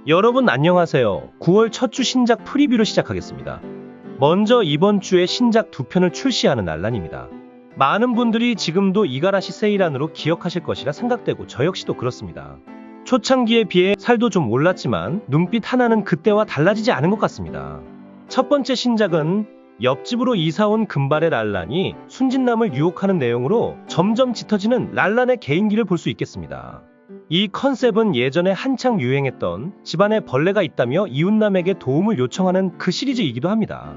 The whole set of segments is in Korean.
여러분 안녕하세요. 9월 첫 주 신작 프리뷰로 시작하겠습니다. 먼저 이번 주에 신작 2편을 출시하는 날란입니다. 많은 분들이 지금도 이가라시 세이란으로 기억하실 것이라 생각되고 저 역시도 그렇습니다. 초창기에 비해 살도 좀 올랐지만 눈빛 하나는 그때와 달라지지 않은 것 같습니다. 첫 번째 신작은 옆집으로 이사온 금발의 랄란이 순진남을 유혹하는 내용으로 점점 짙어지는 랄란의 개인기를 볼 수 있겠습니다. 이 컨셉은 예전에 한창 유행했던 집안에 벌레가 있다며 이웃남에게 도움을 요청하는 그 시리즈이기도 합니다.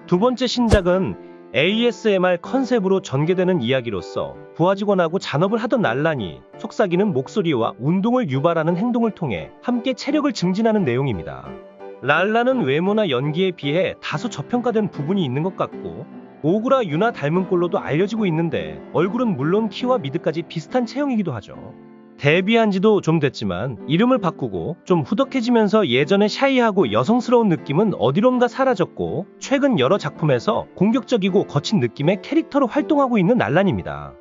두 번째 신작은 ASMR 컨셉으로 전개되는 이야기로서 부하 직원하고 잔업을 하던 랄란이 속삭이는 목소리와 운동을 유발하는 행동을 통해 함께 체력을 증진하는 내용입니다. 랄란은 외모나 연기에 비해 다소 저평가된 부분이 있는 것 같고 오구라 유나 닮은 꼴로도 알려지고 있는데 얼굴은 물론 키와 미드까지 비슷한 체형이기도 하죠. 데뷔한 지도 좀 됐지만 이름을 바꾸고 좀 후덕해지면서 예전에 샤이하고 여성스러운 느낌은 어디론가 사라졌고 최근 여러 작품에서 공격적이고 거친 느낌의 캐릭터로 활동하고 있는 랄란입니다.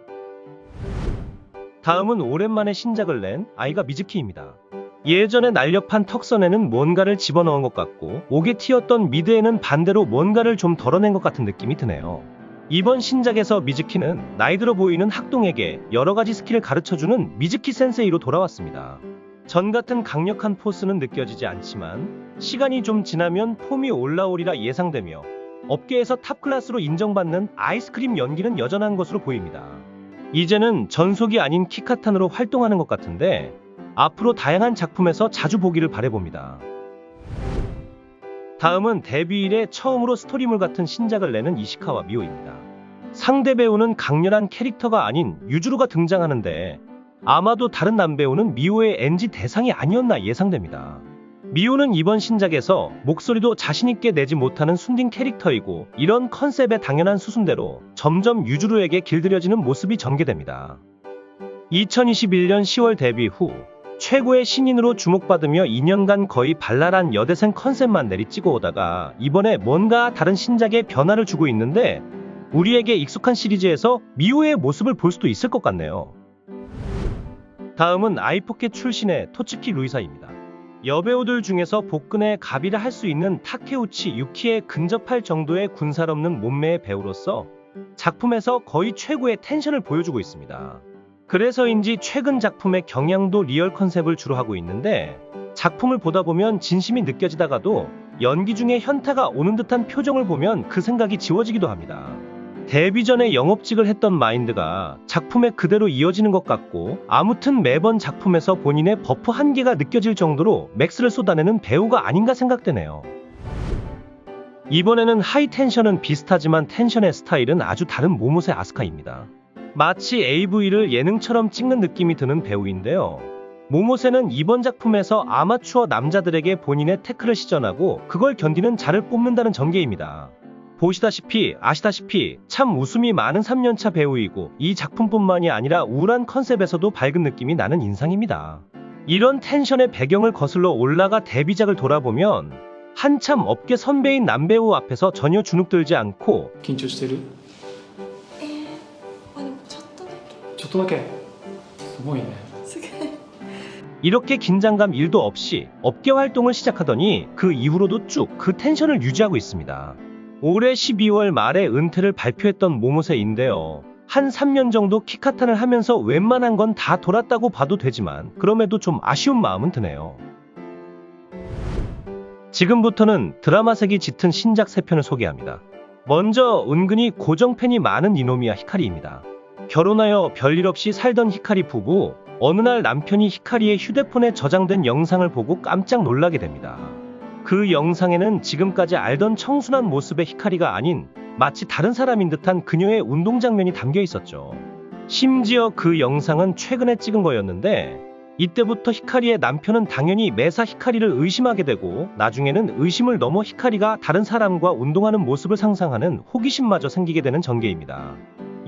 다음은 오랜만에 신작을 낸 아이가 미즈키입니다. 예전에 날렵한 턱선에는 뭔가를 집어넣은 것 같고 옥에 튀었던 미드에는 반대로 뭔가를 좀 덜어낸 것 같은 느낌이 드네요. 이번 신작에서 미즈키는 나이 들어 보이는 학동에게 여러가지 스킬을 가르쳐주는 미즈키 센세이로 돌아왔습니다. 전 같은 강력한 포스는 느껴지지 않지만 시간이 좀 지나면 폼이 올라오리라 예상되며 업계에서 탑클래스로 인정받는 아이스크림 연기는 여전한 것으로 보입니다. 이제는 전속이 아닌 키카탄으로 활동하는 것 같은데 앞으로 다양한 작품에서 자주 보기를 바라봅니다. 다음은 데뷔 이래 처음으로 스토리물 같은 신작을 내는 이시카와 미오입니다. 상대 배우는 강렬한 캐릭터가 아닌 유주루가 등장하는데 아마도 다른 남배우는 미오의 NG 대상이 아니었나 예상됩니다. 미오는 이번 신작에서 목소리도 자신있게 내지 못하는 순딩 캐릭터이고 이런 컨셉의 당연한 수순대로 점점 유주루에게 길들여지는 모습이 전개됩니다. 2021년 10월 데뷔 후 최고의 신인으로 주목받으며 2년간 거의 발랄한 여대생 컨셉만 내리찍어 오다가 이번에 뭔가 다른 신작에 변화를 주고 있는데 우리에게 익숙한 시리즈에서 미오의 모습을 볼 수도 있을 것 같네요. 다음은 아이포켓 출신의 토츠키 루이사입니다. 여배우들 중에서 복근에 가비를 할 수 있는 타케우치 유키에 근접할 정도의 군살 없는 몸매의 배우로서 작품에서 거의 최고의 텐션을 보여주고 있습니다. 그래서인지 최근 작품의 경향도 리얼 컨셉을 주로 하고 있는데 작품을 보다 보면 진심이 느껴지다가도 연기 중에 현타가 오는 듯한 표정을 보면 그 생각이 지워지기도 합니다. 데뷔 전에 영업직을 했던 마인드가 작품에 그대로 이어지는 것 같고 아무튼 매번 작품에서 본인의 버프 한계가 느껴질 정도로 맥스를 쏟아내는 배우가 아닌가 생각되네요. 이번에는 하이 텐션은 비슷하지만 텐션의 스타일은 아주 다른 모모세 아스카입니다. 마치 AV를 예능처럼 찍는 느낌이 드는 배우인데요. 모모세는 이번 작품에서 아마추어 남자들에게 본인의 태클을 시전하고 그걸 견디는 자를 뽑는다는 전개입니다. 보시다시피 아시다시피 참 웃음이 많은 3년차 배우이고 이 작품뿐만이 아니라 우울한 컨셉에서도 밝은 느낌이 나는 인상입니다. 이런 텐션의 배경을 거슬러 올라가 데뷔작을 돌아보면 한참 업계 선배인 남배우 앞에서 전혀 주눅들지 않고 緊張してるまあでもちょっとだけちょっとだけすごいね すごい 이렇게 긴장감 1도 없이 업계 활동을 시작하더니 그 이후로도 쭉 그 텐션을 유지하고 있습니다. 올해 12월 말에 은퇴를 발표했던 모모세인데요. 한 3년 정도 키카탄을 하면서 웬만한 건 다 돌았다고 봐도 되지만 그럼에도 좀 아쉬운 마음은 드네요. 지금부터는 드라마색이 짙은 신작 3편을 소개합니다. 먼저 은근히 고정팬이 많은 니노미야 히카리입니다. 결혼하여 별일 없이 살던 히카리 부부, 어느 날 남편이 히카리의 휴대폰에 저장된 영상을 보고 깜짝 놀라게 됩니다. 그 영상에는 지금까지 알던 청순한 모습의 히카리가 아닌 마치 다른 사람인 듯한 그녀의 운동 장면이 담겨 있었죠. 심지어 그 영상은 최근에 찍은 거였는데 이때부터 히카리의 남편은 당연히 매사 히카리를 의심하게 되고 나중에는 의심을 넘어 히카리가 다른 사람과 운동하는 모습을 상상하는 호기심마저 생기게 되는 전개입니다.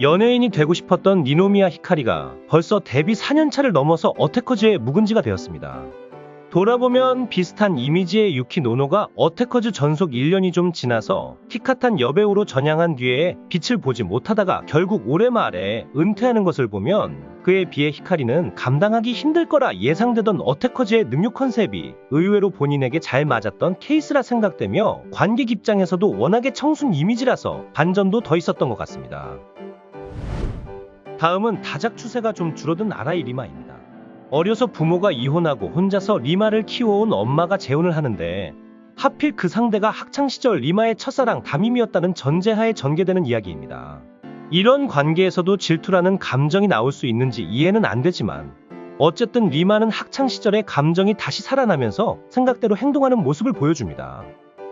연예인이 되고 싶었던 니노미야 히카리가 벌써 데뷔 4년차를 넘어서 어태커즈의 묵은지가 되었습니다. 돌아보면 비슷한 이미지의 유키 노노가 어태커즈 전속 1년이 좀 지나서 히카탄 여배우로 전향한 뒤에 빛을 보지 못하다가 결국 올해 말에 은퇴하는 것을 보면 그에 비해 히카리는 감당하기 힘들 거라 예상되던 어태커즈의 능력 컨셉이 의외로 본인에게 잘 맞았던 케이스라 생각되며 관객 입장에서도 워낙에 청순 이미지라서 반전도 더 있었던 것 같습니다. 다음은 다작 추세가 좀 줄어든 아라이 리마입니다. 어려서 부모가 이혼하고 혼자서 리마를 키워온 엄마가 재혼을 하는데 하필 그 상대가 학창시절 리마의 첫사랑 담임이었다는 전제하에 전개되는 이야기입니다. 이런 관계에서도 질투라는 감정이 나올 수 있는지 이해는 안 되지만 어쨌든 리마는 학창시절의 감정이 다시 살아나면서 생각대로 행동하는 모습을 보여줍니다.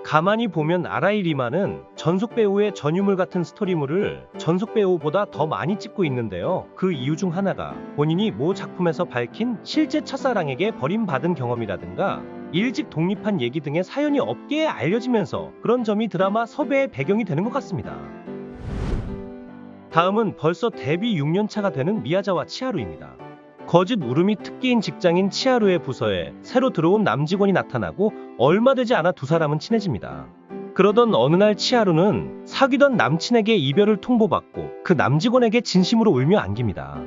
가만히 보면 아라이 리마는 전속 배우의 전유물 같은 스토리물을 전속 배우보다 더 많이 찍고 있는데요. 그 이유 중 하나가 본인이 모 작품에서 밝힌 실제 첫사랑에게 버림받은 경험이라든가 일찍 독립한 얘기 등의 사연이 업계에 알려지면서 그런 점이 드라마 섭외의 배경이 되는 것 같습니다. 다음은 벌써 데뷔 6년차가 되는 미야자와 치하루입니다. 거짓 울음이 특기인 직장인 치하루의 부서에 새로 들어온 남직원이 나타나고 얼마 되지 않아 두 사람은 친해집니다. 그러던 어느 날 치하루는 사귀던 남친에게 이별을 통보받고 그 남직원에게 진심으로 울며 안깁니다.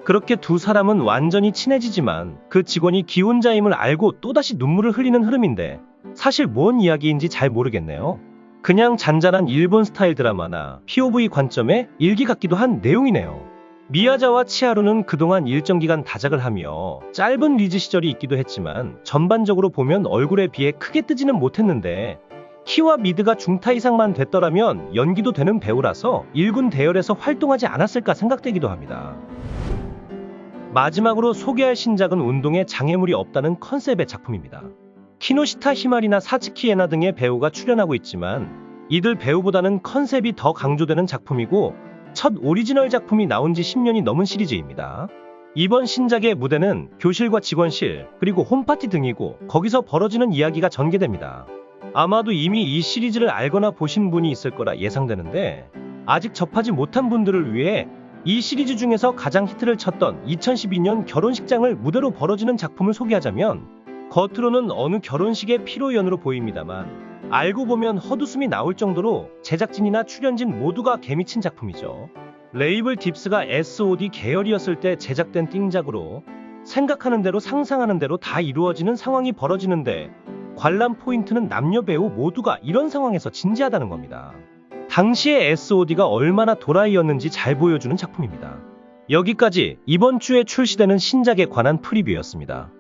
그렇게 두 사람은 완전히 친해지지만 그 직원이 기혼자임을 알고 또다시 눈물을 흘리는 흐름인데 사실 뭔 이야기인지 잘 모르겠네요. 그냥 잔잔한 일본 스타일 드라마나 POV 관점의 일기 같기도 한 내용이네요. 미야자와 치하루는 그동안 일정 기간 다작을 하며 짧은 리즈 시절이 있기도 했지만 전반적으로 보면 얼굴에 비해 크게 뜨지는 못했는데 키와 미드가 중타 이상만 됐더라면 연기도 되는 배우라서 1군 대열에서 활동하지 않았을까 생각되기도 합니다. 마지막으로 소개할 신작은 운동에 장애물이 없다는 컨셉의 작품입니다. 키노시타 히마리나 사츠키 에나 등의 배우가 출연하고 있지만 이들 배우보다는 컨셉이 더 강조되는 작품이고 첫 오리지널 작품이 나온 지 10년이 넘은 시리즈입니다. 이번 신작의 무대는 교실과 직원실, 그리고 홈파티 등이고 거기서 벌어지는 이야기가 전개됩니다. 아마도 이미 이 시리즈를 알거나 보신 분이 있을 거라 예상되는데 아직 접하지 못한 분들을 위해 이 시리즈 중에서 가장 히트를 쳤던 2012년 결혼식장을 무대로 벌어지는 작품을 소개하자면 겉으로는 어느 결혼식의 피로연으로 보입니다만 알고 보면 헛웃음이 나올 정도로 제작진이나 출연진 모두가 개미친 작품이죠. 레이블 딥스가 SOD 계열이었을 때 제작된 띵작으로 생각하는 대로 상상하는 대로 다 이루어지는 상황이 벌어지는데 관람 포인트는 남녀 배우 모두가 이런 상황에서 진지하다는 겁니다. 당시의 SOD가 얼마나 도라이였는지 잘 보여주는 작품입니다. 여기까지 이번 주에 출시되는 신작에 관한 프리뷰였습니다.